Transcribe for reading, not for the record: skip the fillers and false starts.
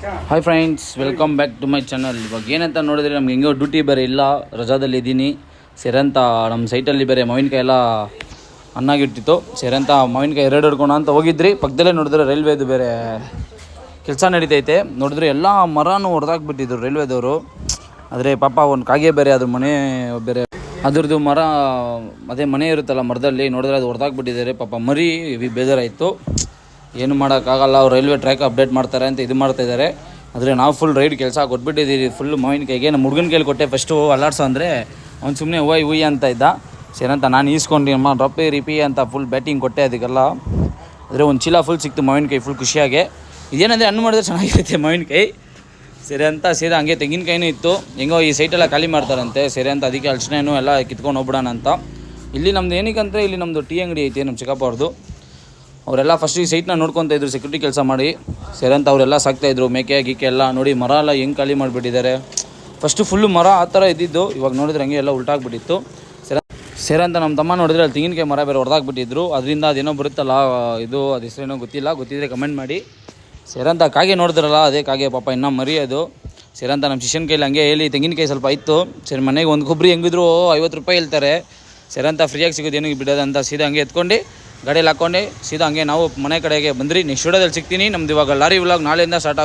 Hi friends, welcome back to my channel. ಇವಾಗ ಏನಂತ ನೋಡಿದ್ರೆ ನಮ್ಗೆ ಹೆಂಗೋ ಡ್ಯೂಟಿ ಬೇರೆ ಇಲ್ಲ, ರಜಾದಲ್ಲಿ ಇದ್ದೀನಿ. ಸೇರಂತ ನಮ್ಮ ಸೈಟಲ್ಲಿ ಬೇರೆ ಮಾವಿನಕಾಯಿ ಎಲ್ಲ ಅನ್ನಾಗಿಟ್ಟಿತ್ತು. ಸೇರಂತ ಮಾವಿನಕಾಯಿ ಎರಡು ಹಿಡ್ಕೋಣ ಅಂತ ಹೋಗಿದ್ರಿ. ಪಕ್ಕದಲ್ಲೇ ನೋಡಿದ್ರೆ ರೈಲ್ವೇದು ಬೇರೆ ಕೆಲಸ ನಡೀತೈತೆ. ನೋಡಿದ್ರೆ ಎಲ್ಲ ಮರನೂ ಹೊಡೆದಾಕ್ಬಿಟ್ಟಿದ್ರು ರೈಲ್ವೇದವರು. ಆದರೆ ಪಾಪ ಒಂದು ಕಾಗೆ ಬೇರೆ ಅದ್ರ ಮನೆ ಬೇರೆ ಅದ್ರದ್ದು ಮರ, ಅದೇ ಮನೆ ಇರುತ್ತಲ್ಲ ಮರದಲ್ಲಿ, ನೋಡಿದ್ರೆ ಅದು ಹೊಡೆದಾಕ್ಬಿಟ್ಟಿದ್ದಾರೆ. ಪಾಪ ಮರಿ ಬೇಜಾರಾಯಿತು. ಏನು ಮಾಡೋಕ್ಕಾಗಲ್ಲ, ಅವ್ರು ರೈಲ್ವೆ ಟ್ರ್ಯಾಕ್ ಅಪ್ಡೇಟ್ ಮಾಡ್ತಾರೆ ಅಂತ ಇದು ಮಾಡ್ತಾಯಿದ್ದಾರೆ. ಆದರೆ ನಾವು ಫುಲ್ ರೈಡ್ ಕೆಲಸ ಕೊಟ್ಬಿಟ್ಟಿದ್ದೀವಿ. ಫುಲ್ ಮಾವಿನಕಾಯಿಗೆ ನಮ್ಮ ಹುಡುಗನ ಕೈಲಿ ಕೊಟ್ಟೆ ಫಸ್ಟು ಅಲ್ಲಾಡ್ಸೋ ಅಂದರೆ ಅವ್ನು ಸುಮ್ಮನೆ ಹುಯ್ ಅಂತ ಇದ್ದ. ಸೇರಂತ ನಾನು ಈಸ್ಕೊಂಡು ಅಮ್ಮ ರಿಪಿ ಅಂತ ಫುಲ್ ಬ್ಯಾಟಿಂಗ್ ಕೊಟ್ಟೆ ಅದಕ್ಕೆಲ್ಲ. ಆದರೆ ಒಂದು ಚೀಲ ಫುಲ್ ಸಿಕ್ತು ಮಾವಿನಕಾಯಿ, ಫುಲ್ ಖುಷಿಯಾಗೆ. ಇದೇನಂದರೆ ಹಣ್ಣು ಮಾಡಿದ್ರೆ ಚೆನ್ನಾಗಿರುತ್ತೆ ಮಾವಿನಕಾಯಿ. ಸರಿ ಅಂತ ಸೀದಾ ಹಂಗೆ ತೆಂಗಿನಕಾಯಿನೂ ಇತ್ತು. ಹೆಂಗೋ ಈ ಸೈಟೆಲ್ಲ ಖಾಲಿ ಮಾಡ್ತಾರಂತೆ. ಸರಿ ಅಂತ ಅದಕ್ಕೆ ಅಳ್ಸನೇನು ಎಲ್ಲ ಕಿತ್ಕೊಂಡು ಹೋಗ್ಬಿಡೋಣ ಅಂತ. ಇಲ್ಲಿ ನಮ್ದು ಏನಕ್ಕಂದರೆ ಇಲ್ಲಿ ನಮ್ಮದು ಟೀ ಅಂಗಡಿ ಐತೆ ನಮ್ಮ ಚಿಕ್ಕಪ್ಪ ಅವ್ರದ್ದು. ಅವರೆಲ್ಲ ಫಸ್ಟ್ ಈ ಸೈಟ್ನ ನೋಡ್ಕೊತಾ ಇದ್ರು, ಸೆಕ್ಯೂರಿಟಿ ಕೆಲಸ ಮಾಡಿ. ಸೇರಂತ ಅವರೆಲ್ಲ ಸಾಕ್ತಾಯಿದ್ರು ಮೇಕೆ ಗೀಕೆ ಎಲ್ಲ. ನೋಡಿ ಮರ ಎಲ್ಲ ಹೆಂಗೆ ಖಾಲಿ ಮಾಡಿಬಿಟ್ಟಿದ್ದಾರೆ. ಫಸ್ಟು ಫುಲ್ಲು ಮರ ಆ ಥರ ಇದ್ದಿದ್ದು, ಇವಾಗ ನೋಡಿದ್ರೆ ಹಂಗೆ ಎಲ್ಲ ಉಲ್ಟಾಗ್ಬಿಟ್ಟಿತ್ತು. ಸೇರಂತ ನಮ್ಮ ತಮ್ಮ ನೋಡಿದ್ರೆ ಅಲ್ಲಿ ತೆಂಗಿನಕಾಯಿ ಮರ ಬೇರೆ ಹೊಡೆದಾಕ್ಬಿಟ್ಟಿದ್ರು. ಅದರಿಂದ ಅದೇನೋ ಬರುತ್ತಲ್ಲ ಇದು, ಅದು ಹೆಸರೇನೋ ಗೊತ್ತಿಲ್ಲ, ಗೊತ್ತಿದ್ರೆ ಕಮೆಂಟ್ ಮಾಡಿ. ಸೇರಂತ ಕಾಗೆ ನೋಡಿದ್ರಲ್ಲ, ಅದೇ ಕಾಗೆ ಪಾಪ ಇನ್ನೂ ಮರಿ ಅದು. ಸೇರಂತ ನಮ್ಮ ಶಿಷ್ಯನ ಕೈಲಿ ಹಂಗೆ ಹೇಳಿ ತೆಂಗಿನಕಾಯಿ ಸ್ವಲ್ಪ ಇತ್ತು. ಸರಿ ಮನೆಗೆ ಒಂದು ಕೊಬ್ಬರಿ ಹೆಂಗಿದ್ರು 50 ರೂಪಾಯಿ ಹೇಳ್ತಾರೆ. ಸೇರಂತ ಫ್ರೀಯಾಗಿ ಸಿಗೋದು ಏನಕ್ಕೆ ಬಿಡೋದಂತ ಸೀದಾ ಹಂಗೆ ಎತ್ಕೊಂಡು ಗಾಡಿಯಲ್ಲಿ ಹಾಕ್ಕೊಂಡು ಸೀದಾ ಹಂಗೆ ನಾವು ಮನೆ ಕಡೆಗೆ ಬಂದ್ರಿ. ನೆಕ್ಸ್ಟ್ ವಿಡಿಯೋದಲ್ಲಿ ಸಿಗ್ತೀನಿ. ನಮ್ದು ಇವಾಗ ಲಾರಿ ವ್ಲಾಗ್ ನಾಳೆಯಿಂದ ಸ್ಟಾರ್ಟ್